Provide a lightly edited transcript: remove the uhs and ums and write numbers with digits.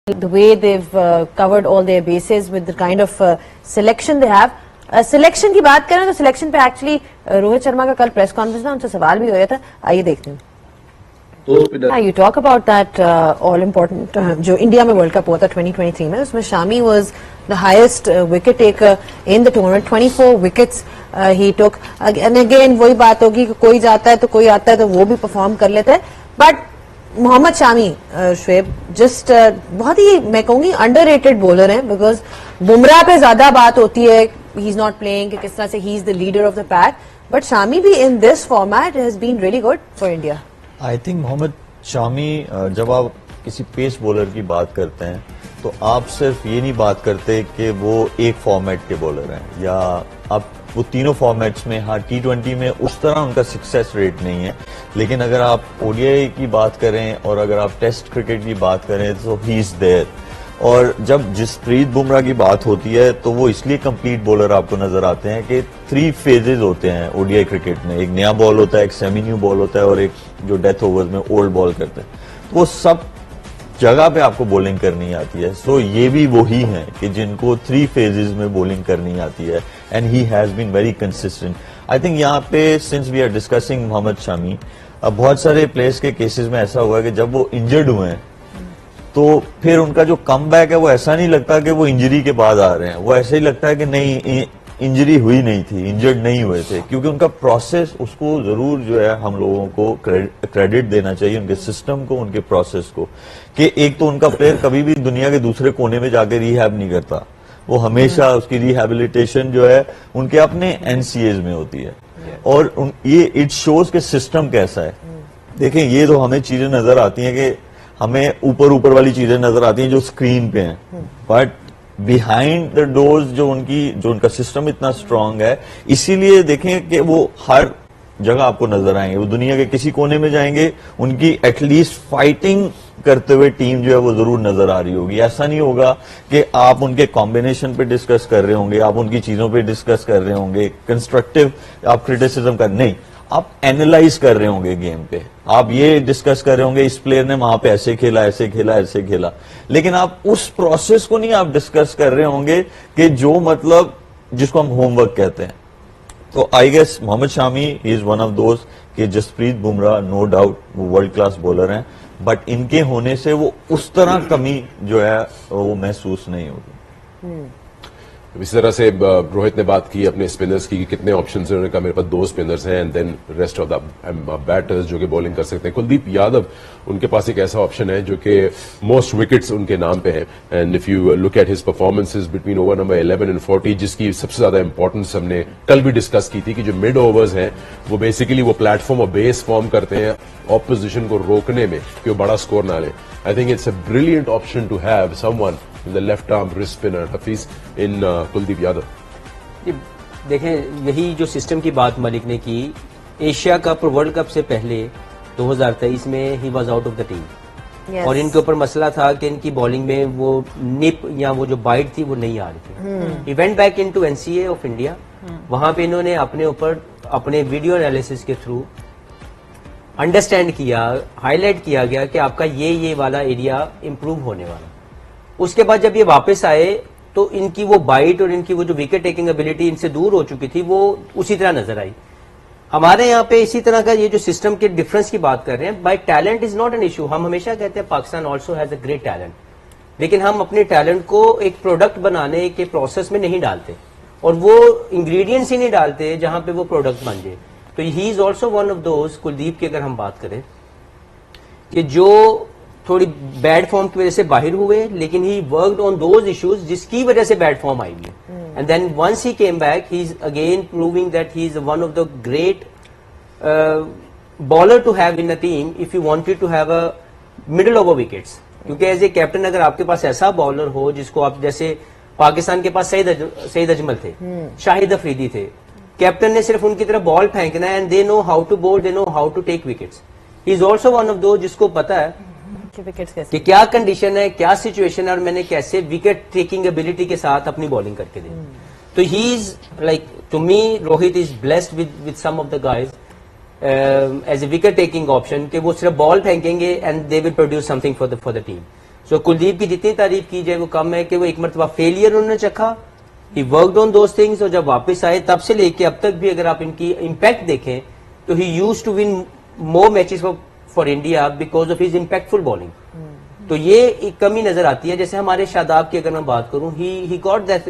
the way they've covered all their bases with the kind of selection they have. Selection की बात करें तो selection पे actually Rohit Sharma का कल प्रेस कॉन्फ्रेंस में उनसे सवाल भी होया था, आइए देखते हैं. You talk about that all important जो इंडिया में वर्ल्ड कप हुआ था 2023 में, उसमें Shami was the highest wicket taker in the tournament, 24 wickets he took. And again वही बात होगी कि कोई जाता है तो कोई आता है तो वो भी परफॉर्म कर लेता है. बट मोहम्मद शामी शुएब जस्ट बहुत ही मैं कहूंगी अंडररेटेड बॉलर हैं, बिकॉज बुमराह पे ज्यादा बात होती है ही इज नॉट प्लेइंग कि किस तरह से he is the leader of the pack, but Shami भी in this format has been really good for India. I think Mohammad Shami, जब आप किसी पेस बॉलर की बात करते हैं तो आप सिर्फ ये नहीं बात करते कि वो एक फॉर्मेट के बॉलर हैं, या आप वो तीनों फॉर्मेट्स में, हाँ T20 में उस तरह उनका सक्सेस रेट नहीं है, लेकिन अगर आप ODI की बात करें और अगर आप टेस्ट क्रिकेट की बात करें तो ही इज देयर. और जब जसप्रीत बुमराह की बात होती है तो वो इसलिए कंप्लीट बॉलर आपको नजर आते हैं कि 3 फेजेस होते हैं ODI क्रिकेट में. एक नया बॉल होता है, एक सेमी न्यू बॉल होता है और एक जो डेथ ओवर्स में ओल्ड बॉल करते हैं. तो वो सब जगह पे आपको बॉलिंग करनी आती है. सो ये भी वही हैं कि जिनको 3 फेजेस में बॉलिंग करनी आती है, and he has been very consistent. I think यहाँ पे since we are discussing Mohammad Shami, बहुत सारे प्लेयर्स के केसेस में ऐसा हुआ है कि जब वो इंजर्ड हुए हैं तो फिर उनका जो कम बैक है वो ऐसा नहीं लगता कि वो इंजरी के बाद आ रहे हैं, वो ऐसा ही लगता है कि नहीं इंजरी हुई नहीं थी, इंजर्ड नहीं हुए थे, क्योंकि उनका प्रोसेस, उसको जरूर जो है हम लोगों को क्रेडिट देना चाहिए उनके सिस्टम को, उनके प्रोसेस को, कि एक तो उनका प्लेयर कभी भी दुनिया के दूसरे कोने में जाके रिहैब नहीं करता, वो हमेशा उसकी रिहैबिलिटेशन जो है उनके अपने NCAs में होती है. और ये इट शोज के सिस्टम कैसा है. देखें, ये तो हमें चीजें नजर आती हैं कि हमें ऊपर वाली चीजें नजर आती हैं जो स्क्रीन पे हैं, बट बिहाइंड द डोर्स जो उनका सिस्टम इतना स्ट्रांग है, इसीलिए देखें कि वो हर जगह आपको नजर आएंगे. वो दुनिया के किसी कोने में जाएंगे, उनकी एटलीस्ट फाइटिंग करते हुए टीम जो है वो जरूर नजर आ रही होगी. ऐसा नहीं होगा कि आप उनके कॉम्बिनेशन पे डिस्कस कर रहे होंगे, आप उनकी चीजों पे डिस्कस कर रहे होंगे, कंस्ट्रक्टिव आप क्रिटिसिज्म कर, नहीं, आप एनालाइज कर रहे होंगे गेम पे, आप ये डिस्कस कर रहे होंगे इस प्लेयर ने वहां पे ऐसे खेला, ऐसे खेला, ऐसे खेला, लेकिन आप उस प्रोसेस को नहीं आप डिस्कस कर रहे होंगे कि जो मतलब जिसको हम होमवर्क कहते हैं. तो I guess Mohammad Shami is one of those कि जसप्रीत बुमराह नो डाउट वो वर्ल्ड क्लास बॉलर हैं, बट इनके होने से वो उस तरह कमी जो है वो महसूस नहीं होगी. इसी तरह से रोहित ने बात की अपने स्पिनर्स की कि कितने ऑप्शंस हैं. उन्होंने कहा मेरे पास 2 स्पिनर्स हैं and then rest of the batters जो कि बॉलिंग कर सकते हैं. कुलदीप यादव उनके पास एक ऐसा ऑप्शन है जो कि मोस्ट विकेट्स उनके नाम पे है, and if you look at his performances between over number 11 and 40, जिसकी सबसे ज्यादा इंपॉर्टेंस हमने कल भी डिस्कस की थी कि जो मिड ओवर्स हैं वो बेसिकली वो प्लेटफॉर्म और बेस फॉर्म करते हैं ऑपोजिशन को रोकने में कि वो बड़ा स्कोर ना ले. I think it's a brilliant option to have someone in the left arm wrist spinner Hafiz in Kuldeep Yadav. देखें, यही जो सिस्टम की बात मलिक ने की, एशिया कप और वर्ल्ड कप से पहले 2023 में he was out of the team, और इनके ऊपर मसला था कि इनकी बॉलिंग में वो निप या वो जो बाइट थी वो नहीं आ रही थी. He went back into NCA of India. वहां पे इन्होंने अपने ऊपर अपने वीडियो एनालिसिस के थ्रू अंडरस्टैंड किया, हाईलाइट किया गया कि आपका ये वाला एरिया इंप्रूव होने वाला. उसके बाद जब ये वापस आए तो इनकी वो बाइट और इनकी वो जो विकेट टेकिंग एबिलिटी इनसे दूर हो चुकी थी वो उसी तरह नजर आई. हमारे यहाँ पे इसी तरह का ये जो सिस्टम के डिफरेंस की बात कर रहे हैं, by talent is not an issue. हम हमेशा कहते हैं Pakistan also has a great talent, लेकिन हम अपने टैलेंट को एक प्रोडक्ट बनाने के प्रोसेस में नहीं डालते और वो इंग्रेडिएंट्स ही नहीं डालते जहां पे वो प्रोडक्ट बन जाए. तो he is also one of those, Kuldeep की अगर हम बात करें, कि जो थोड़ी बैड फॉर्म की वजह से बाहर हुए, लेकिन he worked on those issues जिसकी वजह से बैड फॉर्म आई है. And then once he came back he is again proving that he is one of the great bowler to have in a team if you wanted to have a middle over wickets. क्योंकि as a captain अगर आपके पास ऐसा bowler हो जिसको आप, जैसे पाकिस्तान के पास सईद अजमल थे, शाहिद अफरीदी थे, कैप्टन ने सिर्फ उनकी तरफ बॉल फेंकना है and they know how to bowl, they know how to take wickets. He is also one of those जिसको पता है कि क्या कंडीशन है, क्या सिचुएशन है और मैंने कैसे विकेट टेकिंग एबिलिटी के साथ अपनी बॉलिंग करके दी. तो he is like, to me Rohit is blessed with some of the guys as a wicket taking option, कि वो सिर्फ बॉल फेंकेंगे and they will produce something for the team. So Kuldeep کی جتنی تعریف کی جائے وہ کم ہے کہ وہ ایک مرتبہ فیلئر انہوں نے چکھا, he worked on those things, اور جب واپس آئے تب سے لے کے اب تک بھی اگر آپ ان کی امپیکٹ دیکھیں تو he use to won more matches for India because of his impactful bowling. تو یہ ایک کمی نظر آتی ہے. جیسے ہمارے شاداب کی اگر میں بات کروں, ہی گاٹ دیٹ